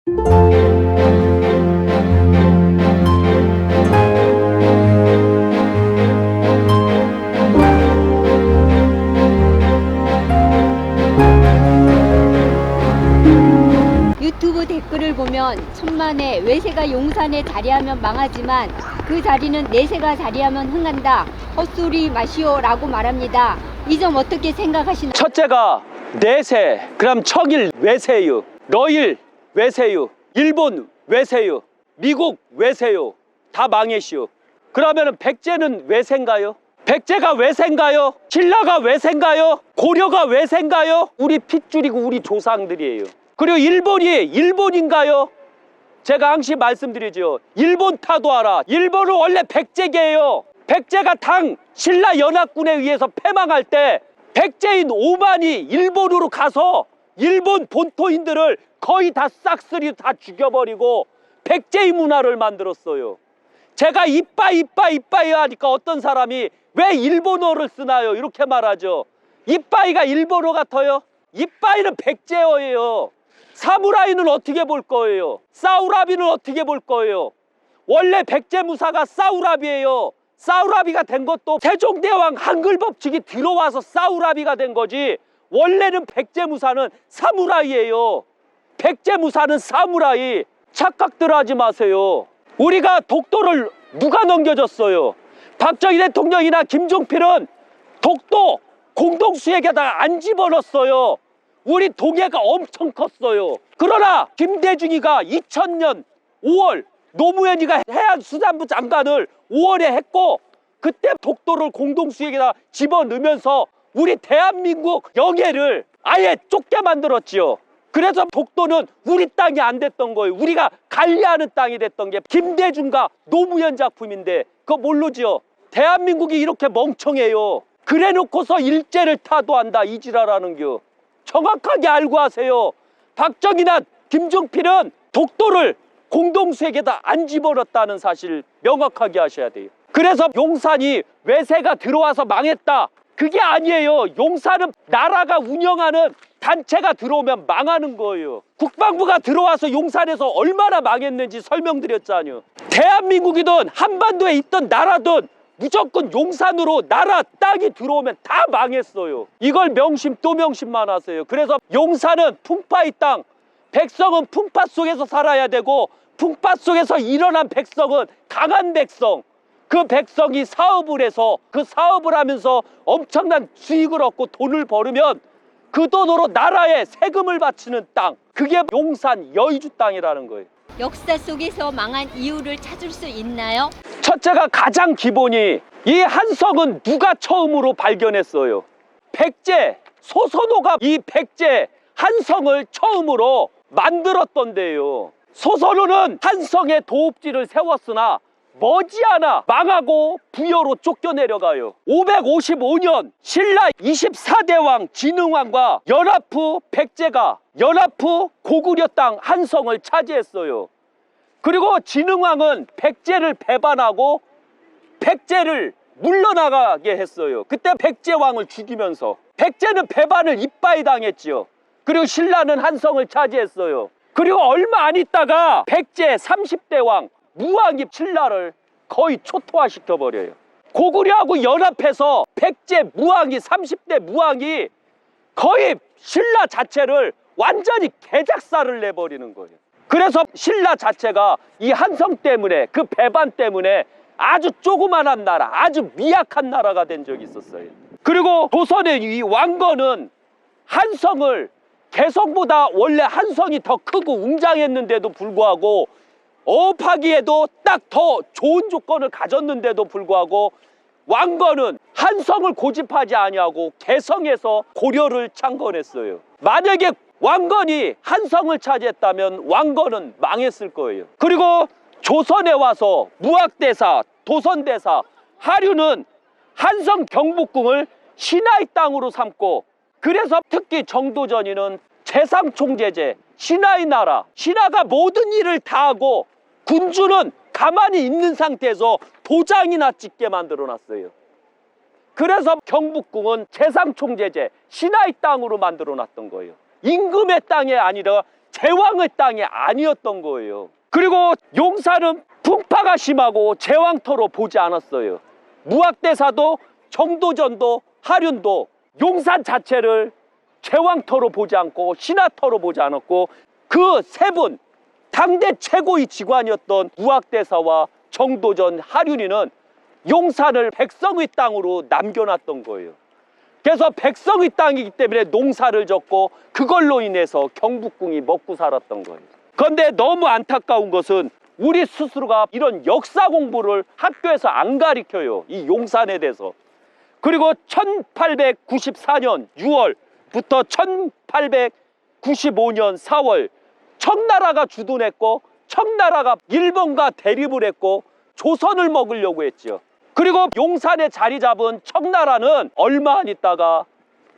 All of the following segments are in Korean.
유튜브 댓글을 보면 천만에 외세가 용산에 자리하면 망하지만 그 자리는 내세가 자리하면 흥한다. 헛소리 마시오 라고 말합니다. 이 점 어떻게 생각하시나요? 첫째가 내세, 그럼 척일 외세유, 러일 외세유, 일본 외세유, 미국 외세유, 다 망했시오. 그러면 백제는 외세인가요? 백제가 외세인가요? 신라가 외세인가요? 고려가 외세인가요? 우리 핏줄이고 우리 조상들이에요. 그리고 일본이 일본인가요? 제가 항시 말씀드리죠. 일본 타도하라. 일본은 원래 백제계예요. 백제가 당 신라 연합군에 의해서 패망할 때 백제인 5만이 일본으로 가서 일본 본토인들을 거의 다 싹쓸이 다 죽여버리고 백제의 문화를 만들었어요. 제가 이빠이 하니까 어떤 사람이 왜 일본어를 쓰나요? 이렇게 말하죠. 이빠이가 일본어 같아요? 이빠이는 백제어예요. 사무라이는 어떻게 볼 거예요? 사우라비는 어떻게 볼 거예요? 원래 백제무사가 사우라비예요. 사우라비가 된 것도 세종대왕 한글 법칙이 들어와서 사우라비가 된 거지, 원래는 백제무사는 사무라이예요. 백제무사는 사무라이. 착각들 하지 마세요. 우리가 독도를 누가 넘겨줬어요? 박정희 대통령이나 김종필은 독도 공동수역에다가 안 집어넣었어요. 우리 동해가 엄청 컸어요. 그러나 김대중이가 2000년 5월 노무현이가 해양수산부 장관을 5월에 했고, 그때 독도를 공동수역에다 집어넣으면서 우리 대한민국 영해를 아예 좁게 만들었지요. 그래서 독도는 우리 땅이 안 됐던 거예요. 우리가 관리하는 땅이 됐던 게 김대중과 노무현 작품인데 그거 모르지요? 대한민국이 이렇게 멍청해요. 그래 놓고서 일제를 타도한다 이 지랄하는 겨. 정확하게 알고 하세요. 박정희나 김종필은 독도를 공동수역에다 안 집어넣었다는 사실 명확하게 하셔야 돼요. 그래서 용산이 외세가 들어와서 망했다, 그게 아니에요. 용산은 나라가 운영하는 단체가 들어오면 망하는 거예요. 국방부가 들어와서 용산에서 얼마나 망했는지 설명드렸잖아요. 대한민국이든 한반도에 있던 나라든 무조건 용산으로 나라 땅이 들어오면 다 망했어요. 이걸 명심 또 명심만 하세요. 그래서 용산은 풍파의 땅, 백성은 풍파 속에서 살아야 되고 풍파 속에서 일어난 백성은 강한 백성, 그 백성이 사업을 해서 그 사업을 하면서 엄청난 수익을 얻고 돈을 벌으면 그 돈으로 나라에 세금을 바치는 땅, 그게 용산 여의주 땅이라는 거예요. 역사 속에서 망한 이유를 찾을 수 있나요? 첫째가 가장 기본이, 이 한성은 누가 처음으로 발견했어요? 백제, 소선호가 이 백제 한성을 처음으로 만들었던데요. 소선호는 한성에 도읍지를 세웠으나 머지않아 망하고 부여로 쫓겨내려가요. 555년 신라 24대왕 진흥왕과 연합 후 백제가 연합 후 고구려 땅 한성을 차지했어요. 그리고 진흥왕은 백제를 배반하고 백제를 물러나가게 했어요. 그때 백제왕을 죽이면서 백제는 배반을 이빠이 당했지요. 그리고 신라는 한성을 차지했어요. 그리고 얼마 안 있다가 백제 30대 왕 무왕이 신라를 거의 초토화시켜버려요. 고구려하고 연합해서 백제 무왕이 30대 무왕이 거의 신라 자체를 완전히 개작살을 내버리는 거예요. 그래서 신라 자체가 이 한성 때문에, 그 배반 때문에 아주 조그만한 나라, 아주 미약한 나라가 된 적이 있었어요. 그리고 조선의 이 왕건은 한성을, 개성보다 원래 한성이 더 크고 웅장했는데도 불구하고 어업하기에도 딱 더 좋은 조건을 가졌는데도 불구하고 왕건은 한성을 고집하지 아니하고 개성에서 고려를 창건했어요. 만약에 왕건이 한성을 차지했다면 왕건은 망했을 거예요. 그리고 조선에 와서 무학대사, 도선대사, 하류는 한성 경복궁을 신하의 땅으로 삼고, 그래서 특히 정도전이는 재상총제제, 신하의 나라, 신하가 모든 일을 다 하고 군주는 가만히 있는 상태에서 도장이나 찍게 만들어 놨어요. 그래서 경복궁은 재상총제제, 신하의 땅으로 만들어 놨던 거예요. 임금의 땅이 아니라 제왕의 땅이 아니었던 거예요. 그리고 용산은 풍파가 심하고 제왕터로 보지 않았어요. 무학대사도 정도전도 하륜도 용산 자체를 제왕터로 보지 않고 신화터로 보지 않았고, 그 세 분 당대 최고의 직관이었던 무학대사와 정도전, 하륜이는 용산을 백성의 땅으로 남겨놨던 거예요. 그래서 백성의 땅이기 때문에 농사를 졌고 그걸로 인해서 경복궁이 먹고 살았던 거예요. 그런데 너무 안타까운 것은 우리 스스로가 이런 역사 공부를 학교에서 안 가르쳐요. 이 용산에 대해서. 그리고 1894년 6월부터 1895년 4월 청나라가 주둔했고, 청나라가 일본과 대립을 했고 조선을 먹으려고 했죠. 그리고 용산에 자리 잡은 청나라는 얼마 안 있다가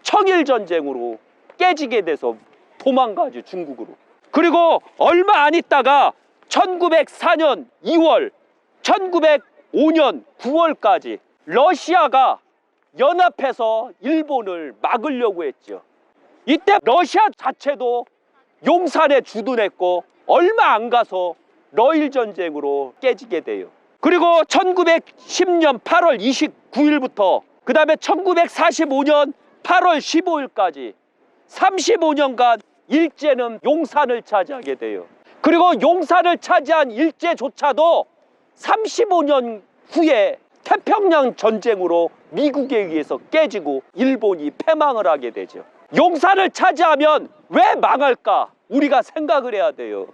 청일전쟁으로 깨지게 돼서 도망가죠, 중국으로. 그리고 얼마 안 있다가 1904년 2월, 1905년 9월까지 러시아가 연합해서 일본을 막으려고 했죠. 이때 러시아 자체도 용산에 주둔했고 얼마 안 가서 러일 전쟁으로 깨지게 돼요. 그리고 1910년 8월 29일부터 그 다음에 1945년 8월 15일까지 35년간 일제는 용산을 차지하게 돼요. 그리고 용산을 차지한 일제조차도 35년 후에 태평양 전쟁으로 미국에 의해서 깨지고 일본이 패망을 하게 되죠. 용산을 차지하면 왜 망할까? 우리가 생각을 해야 돼요.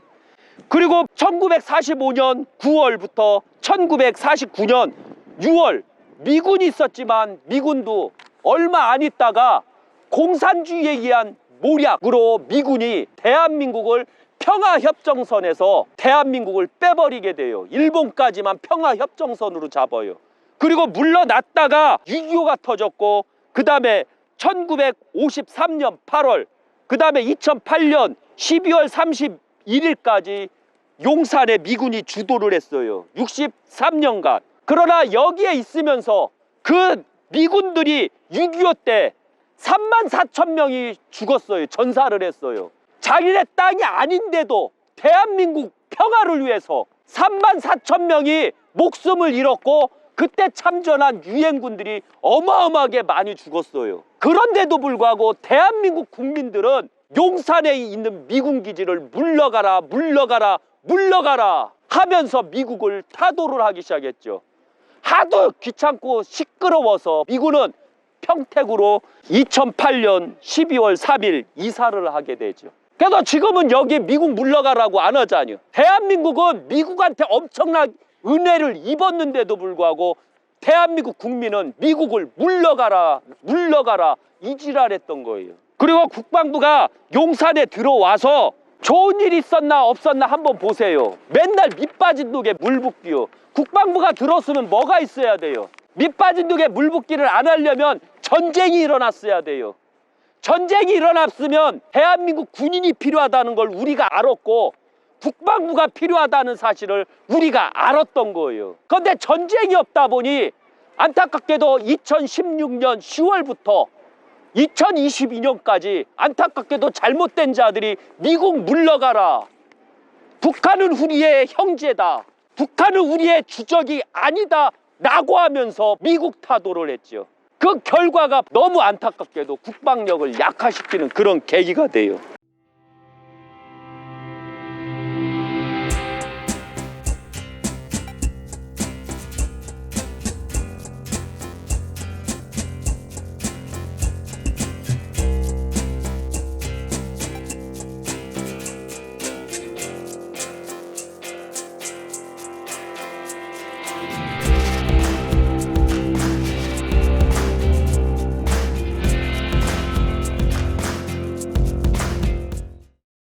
그리고 1945년 9월부터 1949년 6월 미군이 있었지만 미군도 얼마 안 있다가 공산주의에 의한 모략으로 미군이 대한민국을 평화협정선에서 대한민국을 빼버리게 돼요. 일본까지만 평화협정선으로 잡아요. 그리고 물러났다가 6.25가 터졌고, 그 다음에 1953년 8월, 그 다음에 2008년 12월 31일까지 용산에 미군이 주도를 했어요. 63년간. 그러나 여기에 있으면서 그 미군들이 6.25 때 34,000명이 죽었어요. 전사를 했어요. 자기네 땅이 아닌데도 대한민국 평화를 위해서 34,000명이 목숨을 잃었고, 그때 참전한 유엔군들이 어마어마하게 많이 죽었어요. 그런데도 불구하고 대한민국 국민들은 용산에 있는 미군 기지를 물러가라 물러가라 물러가라 하면서 미국을 타도를 하기 시작했죠. 하도 귀찮고 시끄러워서 미군은 평택으로 2008년 12월 3일 이사를 하게 되죠. 그래서 지금은 여기 미국 물러가라고 안 하잖아요. 대한민국은 미국한테 엄청난 은혜를 입었는데도 불구하고 대한민국 국민은 미국을 물러가라 물러가라 이지랄했던 거예요. 그리고 국방부가 용산에 들어와서 좋은 일 있었나 없었나 한번 보세요. 맨날 밑 빠진 독에 물 붓기요. 국방부가 들었으면 뭐가 있어야 돼요? 밑 빠진 독에 물 붓기를 안 하려면 전쟁이 일어났어야 돼요. 전쟁이 일어났으면 대한민국 군인이 필요하다는 걸 우리가 알았고 국방부가 필요하다는 사실을 우리가 알았던 거예요. 그런데 전쟁이 없다 보니 안타깝게도 2016년 10월부터 2022년까지 안타깝게도 잘못된 자들이 미국 물러가라, 북한은 우리의 형제다, 북한은 우리의 주적이 아니다 라고 하면서 미국 타도를 했죠. 그 결과가 너무 안타깝게도 국방력을 약화시키는 그런 계기가 돼요.